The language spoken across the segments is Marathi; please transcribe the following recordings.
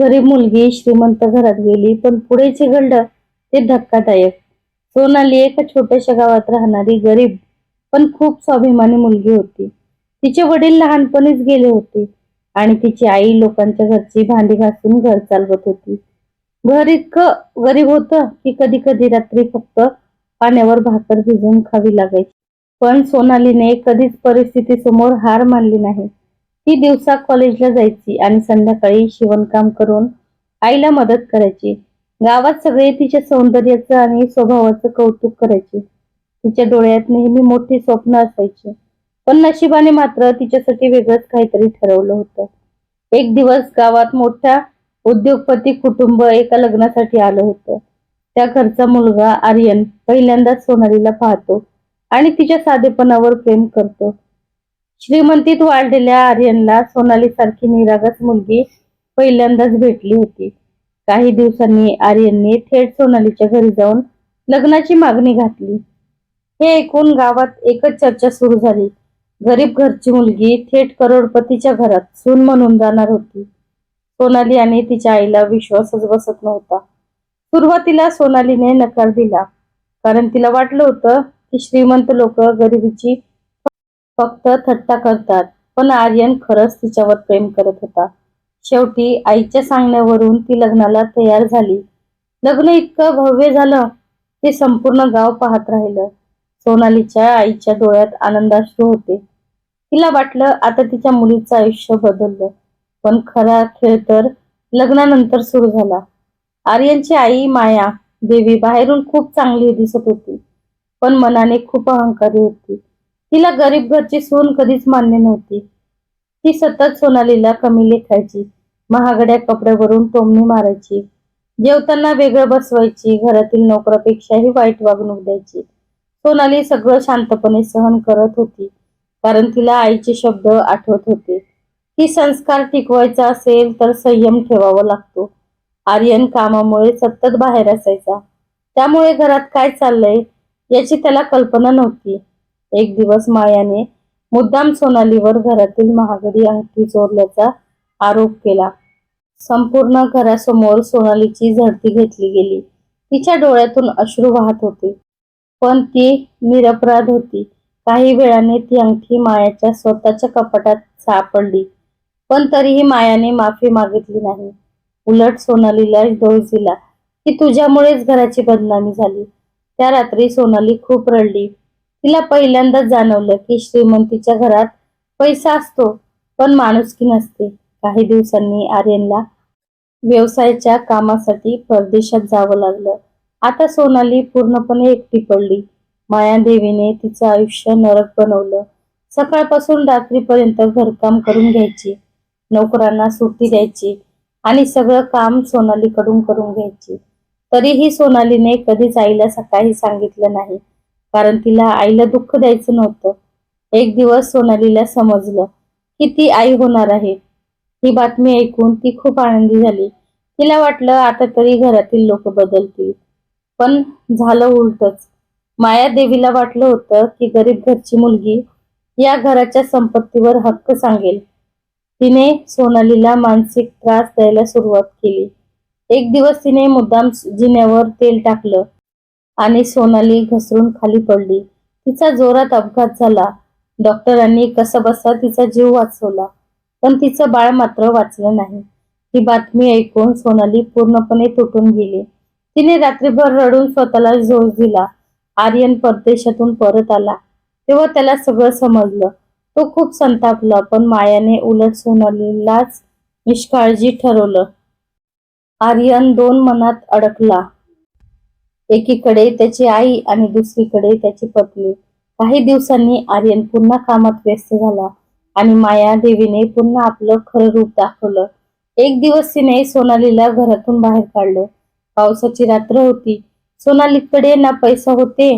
गरीब मुलगी श्रीमंत घरात गेली, पण पुढे जे घडलं ते धक्कादायक. सोनाली एका छोट्याशा गावात राहणारी गरीब पण खूप स्वाभिमानी मुलगी होती. तिचे वडील लहानपणीच गेले होते आणि तिची आई लोकांच्या घरची भांडी घासून घर चालवत होती. घर इतकं गरीब होतं की कधी कधी रात्री फक्त पाण्यावर भाकर भिजवून खावी लागायची. पण सोनालीने कधीच परिस्थितीसमोर हार मानली नाही. ती दिवसा कॉलेजला जायची आणि संध्याकाळी शिवणकाम करून आईला मदत करायची. गावात सगळे तिच्या सौंदर्याचं आणि स्वभावाचं कौतुक करायचे. तिच्या डोळ्यात नेहमी मोठी स्वप्न असायची. पण नशिबाने मात्र तिच्यासाठी वेगळंच काहीतरी ठरवलं होतं. एक दिवस गावात मोठा उद्योगपती कुटुंब एका लग्नासाठी आलं होतं. त्या घरचा मुलगा आर्यन पहिल्यांदाच सोनालीला पाहतो आणि तिच्या साधेपणावर प्रेम करतो. श्रीमंतीत वाढलेल्या आर्यनला सोनाली सारखी निरागस मुलगी पहिल्यांदाच भेटली होती. काही दिवसांनी आर्यनने थेट सोनालीच्या घरी जाऊन लग्नाची मागणी घातली. हे ऐकून गावात एकच चर्चा सुरू झाली. गरीब घरची मुलगी थेट करोडपतीच्या घरात सून म्हणून जाणार होती. सोनाली आणि तिच्या आईला विश्वासच बसत नव्हता. सुरुवातीला सोनालीने नकार दिला, कारण तिला वाटलं होतं की श्रीमंत लोक गरिबीची फक्त थट्टा करतात. पण आर्यन खरंच तिच्यावर प्रेम करत होता. शेवटी आईच्या सांगण्यावरून ती लग्नाला तयार झाली. लग्न इतकं भव्य झालं ते संपूर्ण गाव पाहत राहिलं. सोनालीच्या आईच्या डोळ्यात आनंदाश्रू होते. तिला वाटलं आता तिच्या मुलीचं आयुष्य बदललं. पण खरा खेळ तर लग्नानंतर सुरू झाला. आर्यनची आई माया देवी बाहेरून खूप चांगली दिसत होती, पण मनाने खूप अहंकारी होती. तिला गरीब घरची सून कधीच मान्य नव्हती. ती सतत सोनालीला कमी लेखायची, महागड्या कपड्यावरून टोमणी मारायची, जेवताना वेगळं बसवायची, घरातील नोकरापेक्षाही वाईट वागणूक द्यायची. सोनाली सगळं शांतपणे सहन करत होती, कारण तिला आईचे शब्द आठवत होते की संस्कार टिकवायचा असेल तर संयम ठेवावा लागतो. आर्यन कामामुळे सतत बाहेर असायचा, त्यामुळे घरात काय चाललंय याची त्याला कल्पना नव्हती. एक दिवस मायाने मुद्दाम सोनालीवर घरातील महागडी अंगठी चोरल्याचा आरोप केला. संपूर्ण घरासमोर सोनालीची झडती घेतली गेली. तिच्या डोळ्यातून अश्रू वाहत होते, पण ती निरपराध होती. काही वेळाने ती अंगठी मायाच्या स्वतःच्या कपाटात सापडली, पण तरीही मायाने माफी मागितली नाही. उलट सोनालीला दोष दिला की तुझ्यामुळेच घराची बदनामी झाली. त्या रात्री सोनाली खूप रडली. तिला पहिल्यांदाच जाणवलं की श्रीमंतीच्या घरात पैसा असतो, पण माणुसकी नसते. काही दिवसांनी आर्यनला व्यवसायाच्या कामासाठी परदेशात जावं लागलं. आता सोनाली पूर्णपणे एकटी पडली. मायादेवीने तिचं आयुष्य नरक बनवलं. सकाळपासून रात्रीपर्यंत घरकाम करून घ्यायची, नोकरांना सुट्टी द्यायची आणि सगळं काम सोनालीकडून करून घ्यायची. तरीही सोनालीने कधीच आईला सकाळी सांगितलं नाही, कारण तिला आईला दुःख द्यायचं नव्हतं. एक दिवस सोनालीला समजलं की ती आई होणार आहे. ही बातमी ऐकून ती खूप आनंदी झाली. तिला वाटलं आता तरी घरातील लोक बदलतील, पण झालं उलटच. माया देवीला वाटलं होतं की गरीब घरची मुलगी या घराच्या संपत्तीवर हक्क सांगेल. तिने सोनालीला मानसिक त्रास द्यायला सुरुवात केली. एक दिवस तिने मुद्दाम जिन्यावर तेल टाकलं आणि सोनाली घसरून खाली पडली. तिचा जोरात अपघात झाला. डॉक्टरांनी कसबसा तिचा जीव वाचवला, पण तिचं बाळ मात्र वाचलं नाही. ही बातमी ऐकून सोनाली पूर्णपणे तुटून गेली. तिने रात्रीभर रडून स्वतःला झोस दिला. आर्यन परदेशातून परत आला तेव्हा त्याला सगळं समजलं. तो खूप संतापला, पण मायाने उलट सोनालीलाच निष्काळजी ठरवलं. आर्यन दोन मनात अडकला, एकीकडे त्याची आई आणि दुसरीकडे त्याची पत्नी. काही दिवसांनी आर्यन पुन्हा कामात व्यस्त झाला आणि माया देवीने पुन्हा आपलं खरं रूप दाखवलं. एक दिवस तिने सोनालीला घरातून बाहेर काढलं. पावसाची रात्र होती. सोनालीकडे ना पैसा होते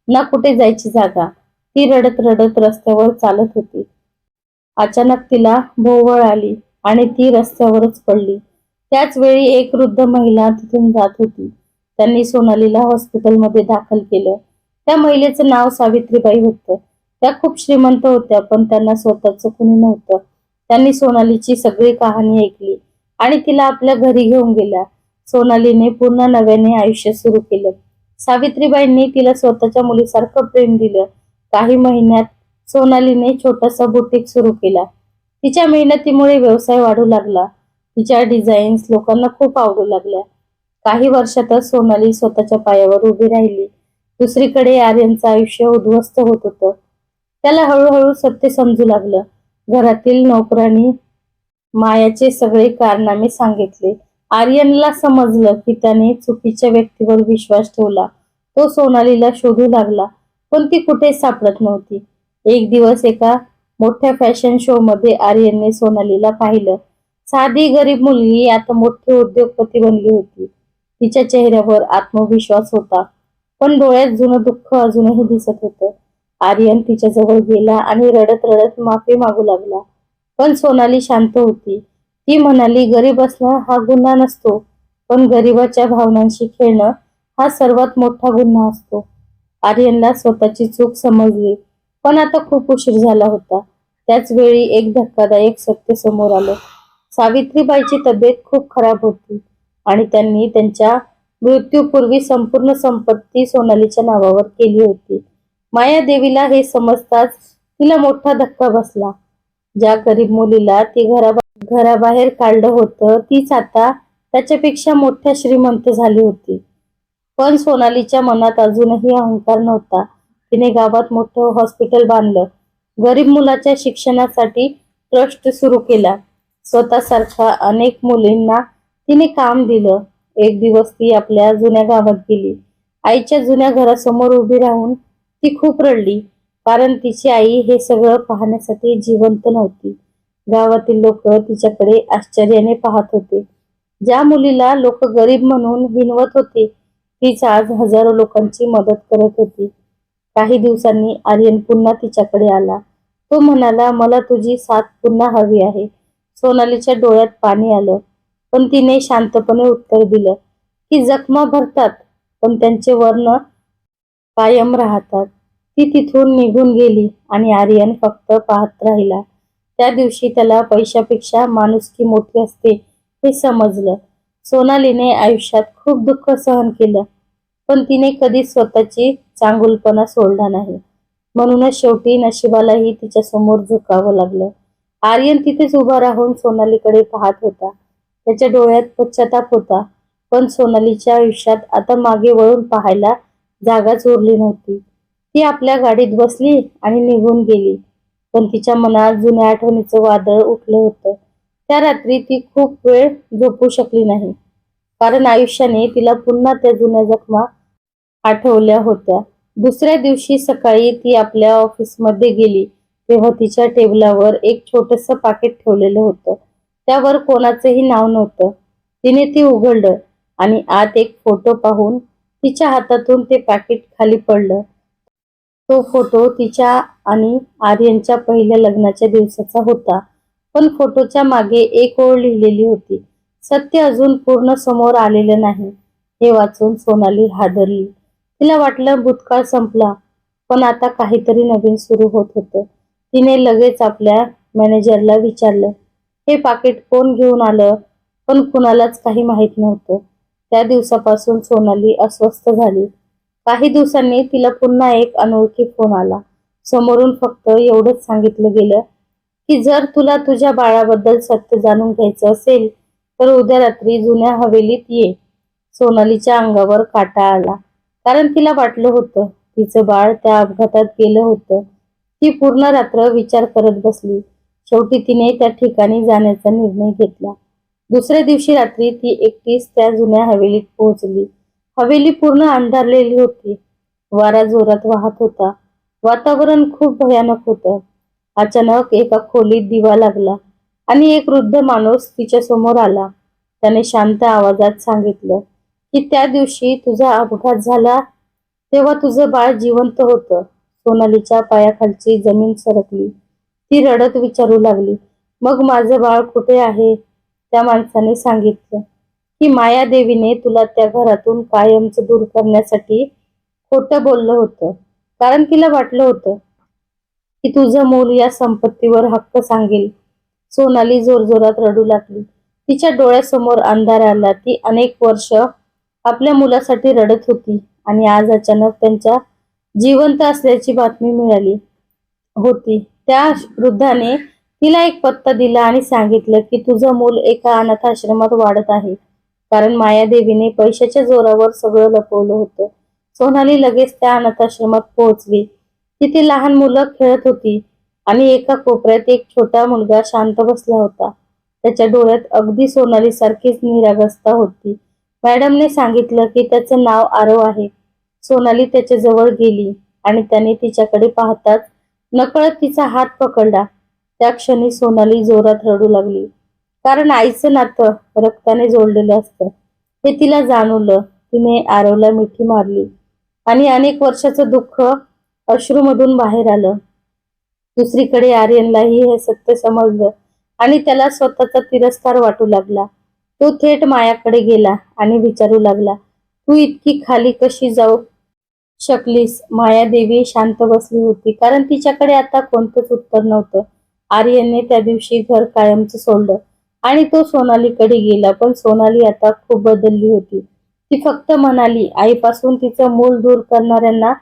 ना कुठे जायची जागा. ती रडत रडत रस्त्यावर चालत होती. अचानक तिला भोवळ आली आणि ती रस्त्यावरच पडली. त्याच वेळी एक वृद्ध महिला तिथून जात होती. त्यांनी सोनालीला हॉस्पिटलमध्ये दाखल केलं. त्या महिलेचं नाव सावित्रीबाई होतं. त्या खूप श्रीमंत होत्या, पण त्यांना स्वतःच कुणी नव्हतं. त्यांनी सोनालीची सगळी कहाणी ऐकली आणि तिला आपल्या घरी घेऊन गेल्या. सोनालीने पुन्हा नव्याने आयुष्य सुरू केलं. सावित्रीबाईंनी तिला स्वतःच्या मुलीसारखं प्रेम दिलं. काही महिन्यात सोनालीने छोटासा बुटीक सुरू केला. तिच्या मेहनतीमुळे व्यवसाय वाढू लागला. तिच्या डिझाईन्स लोकांना खूप आवडू लागल्या. काही वर्षातच सोनाली स्वतःच्या पायावर उभी राहिली. दुसरीकडे आर्यनचं आयुष्य उद्ध्वस्त होत होतं. त्याला हळूहळू सत्य समजू लागलं. घरातील नोकरांनी मायाचे सगळे कारनामे सांगितले. आर्यनला समजलं की त्याने चुकीच्या व्यक्तीवर विश्वास ठेवला. तो सोनालीला शोधू लागला, पण ती कुठेच सापडत नव्हती. एक दिवस एका मोठ्या फॅशन शो मध्ये आर्यनने सोनालीला पाहिलं. साधी गरीब मुलगी आता मोठी उद्योगपती बनली होती. तिच्या चेहऱ्यावर आत्मविश्वास होता, पण डोळ्यात जुनं दुःख अजूनही दिसत होतं. आर्यन तिच्याजवळ गेला आणि रडत रडत माफी मागू लागला. पण सोनाली शांत होती. ती म्हणाली, गरीब असणं हा गुन्हा नसतो, पण गरीबाच्या भावनांशी खेळणं हा सर्वात मोठा गुन्हा असतो. आर्यनला स्वतःची चूक समजली, पण आता खूप उशीर झाला होता. त्याच वेळी एक धक्कादायक सत्य समोर आलं. सावित्रीबाईची तब्येत खूप खराब होती आणि त्यांनी त्यांच्या मृत्यूपूर्वी संपूर्ण संपत्ती सोनालीच्या नावावर केली होती. मायादेवीला हे समजताच तिला मोठा धक्का बसला. ज्या गरीब मुलीला ती घराबाहेर काढलं होतं, तीच आता त्याच्यापेक्षा मोठ्या श्रीमंत झाली होती. पण सोनालीच्या मनात अजूनही अहंकार नव्हता. तिने गावात मोठं हॉस्पिटल बांधलं. गरीब मुलाच्या शिक्षणासाठी ट्रस्ट सुरू केला. स्वतःसारखा अनेक मुलींना तिने काम दिलं. एक दिवस ती आपल्या जुन्या गावात गेली. आईच्या जुन्या घरासमोर उभी राहून ती खूप रडली, कारण तिची आई हे सगळं पाहण्यासाठी जिवंत नव्हती. गावातील लोक तिच्याकडे आश्चर्याने पाहत होते. ज्या मुलीला लोक गरीब म्हणून हिणवत होते, तीच आज हजारो लोकांची मदत करत होती. काही दिवसांनी आर्यन पुन्हा तिच्याकडे आला. तो म्हणाला, मला तुझी साथ पुन्हा हवी आहे. सोनालीच्या डोळ्यात पाणी आलं, पण तिने शांतपणे उत्तर दिलं की जखमा भरतात, पण त्यांचे वर्ण कायम राहतात. ती तिथून निघून गेली आणि आर्यन फक्त पाहत राहिला. त्या दिवशी त्याला पैशापेक्षा माणुसकी मोठी असते हे समजलं. सोनालीने आयुष्यात खूप दुःख सहन केलं, पण तिने कधीच स्वतःची चांगुलपणा सोडला नाही. म्हणूनच शेवटी नशिबालाही तिच्या समोर झुकावं लागलं. आर्यन तिथेच उभा राहून सोनालीकडे पाहत होता. त्याच्या डोळ्यात पश्चाताप होता, पण सोनालीच्या आयुष्यात आता मागे वळून पाहायला जागाच उरली नव्हती. ती आपल्या गाडीत बसली आणि निघून गेली, पण तिच्या मनात जुन्या आठवणीचं वादळ उठलं होतं. त्या रात्री ती खूप वेळ झोपू शकली नाही, कारण आयुष्याने तिला पुन्हा त्या जुन्या जखमा आठवल्या होत्या. दुसऱ्या दिवशी सकाळी ती आपल्या ऑफिसमध्ये गेली, तेव्हा तिच्या टेबलावर एक छोटंसं पाकिट ठेवलेलं होतं. त्यावर कोणाचंही नाव नव्हतं. तिने ते उघडलं आणि आत एक फोटो पाहून तिच्या हातातून ते पाकिट खाली पडलं. तो फोटो तिच्या आणि आर्यनच्या पहिल्या लग्नाच्या दिवसाचा होता, पण फोटोच्या मागे एक ओळ लिहिलेली होती, सत्य अजून पूर्ण समोर आलेलं नाही. हे वाचून सोनाली हादरली. तिला वाटलं भूतकाळ संपला, पण आता काहीतरी नवीन सुरू होत होतं. तिने लगेच आपल्या मॅनेजरला विचारलं. हे पाकिट कोण घेऊन आलं? पण कुणालाच काही माहित नव्हतं. त्या दिवसापासून सोनाली अस्वस्थ झाली. काही दिवसांनी तिला पुन्हा एक अनोळखी फोन आला. समोरून फक्त एवढंच सांगितलं गेलं की जर तुला तुझ्या बाळाबद्दल सत्य जाणून घ्यायचं असेल तर उद्या रात्री जुन्या हवेलीत ये. सोनालीच्या अंगावर काटा आला, कारण तिला वाटलं होतं तिचं बाळ त्या अपघातात गेलं होतं. ती पूर्ण रात्र विचार करत बसली. शेवटी तिने त्या ठिकाणी जाण्याचा निर्णय घेतला. दुसऱ्या दिवशी रात्री ती एकटीच त्या जुन्या हवेलीत पोहोचली. हवेली पूर्ण अंधारलेली होती. वारा जोरात वाहत होता. वातावरण खूप भयानक होतं. अचानक एका खोलीत दिवा लागला आणि एक वृद्ध माणूस तिच्या समोर आला. त्याने शांत आवाजात सांगितलं की त्या दिवशी तुझा अपघात झाला तेव्हा तुझं बाळ जिवंत होतं. सोनालीच्या पायाखालची जमीन सरकली. ती रडत विचारू लागली, मग माझं बाळ कुठे आहे? त्या माणसाने सांगितलं की मायादेवीने तुला त्या घरातून कायमचं दूर करण्यासाठी खोटं बोललं होतं, कारण तिला वाटलं होतं की तुझं मूल या संपत्तीवर हक्क सांगेल. सोनाली जोरजोरात रडू लागली. तिच्या डोळ्यासमोर अंधार आला. ती अनेक वर्ष आपल्या मुलासाठी रडत होती आणि आज अचानक त्यांच्या जिवंत असल्याची बातमी मिळाली होती. त्या वृद्धाने तिला एक पत्ता दिला आणि सांगितलं की तुझं मूल एका अनाथ आश्रमात वाढत आहे. कारण मायादेवीने पैशाच्या जोरावर सगळं लपवलं होतं. सोनाली लगेच त्या अनाथाश्रमात पोहोचली. तिथे लहान मुलं खेळत होती आणि एका कोपऱ्यात एक छोटा मुलगा शांत बसला होता. त्याच्या डोळ्यात अगदी सोनाली सारखीच निरागसता होती. मॅडमने सांगितलं की त्याचं नाव आरव आहे. सोनाली त्याच्या जवळ गेली आणि त्याने तिच्याकडे पाहताच नकळत तिचा हात पकडला. त्या क्षणी सोनाली जोरात रडू लागली. कारण आईचं नातं रक्ताने जोडलेलं असतं हे तिला जाणवलं. तिने आरवला मिठी मारली आणि अनेक वर्षाचं दुःख अश्रूमधून बाहेर आलं. दुसरीकडे आर्यनलाही हे सत्य समजलं आणि त्याला स्वतःचा तिरस्कार वाटू लागला. तो थेट मायाकडे गेला आणि विचारू लागला, तू इतकी खाली कशी जाऊ शकलीस? मायादेवी शांत बसली होती कारण तिच्याकडे आता कोणतंच उत्तर नव्हतं. आर्यनने त्या दिवशी घर कायमचं सोडलं आणि तो सोनालीकडे गेला. पण सोनाली आता खूप बदलली होती. ती फक्त म्हणाली, आईपासून तिचं मूल दूर करणाऱ्यांना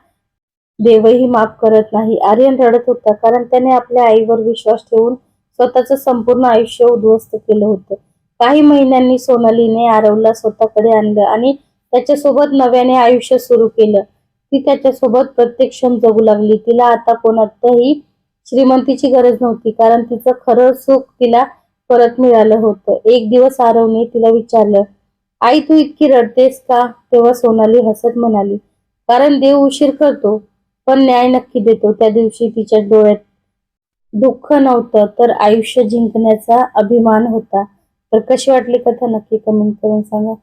देवही माफ करत नाही. आर्यन रडत होता कारण त्याने आपल्या आईवर विश्वास ठेवून स्वतःचं संपूर्ण आयुष्य उद्ध्वस्त केलं होतं. काही महिन्यांनी सोनालीने आरवला स्वतःकडे आणलं आणि त्याच्यासोबत नव्याने आयुष्य सुरू केलं. ती त्याच्यासोबत प्रत्येक क्षण जगू लागली. तिला आता कोणत्याही श्रीमंतीची गरज नव्हती कारण तिचं खरं सुख तिला परत मिळालं होतं. एक दिवस आरवने तिला विचारलं, आई तू इतकी रडतेस का? तेव्हा सोनाली हसत म्हणाली, कारण देव उशीर करतो पण न्याय नक्की देतो. त्या दिवशी तिच्या डोळ्यात दुःख नव्हतं तर आयुष्य जिंकण्याचा अभिमान होता. तर कशी वाटली कथा नक्की कमेंट करून सांगा.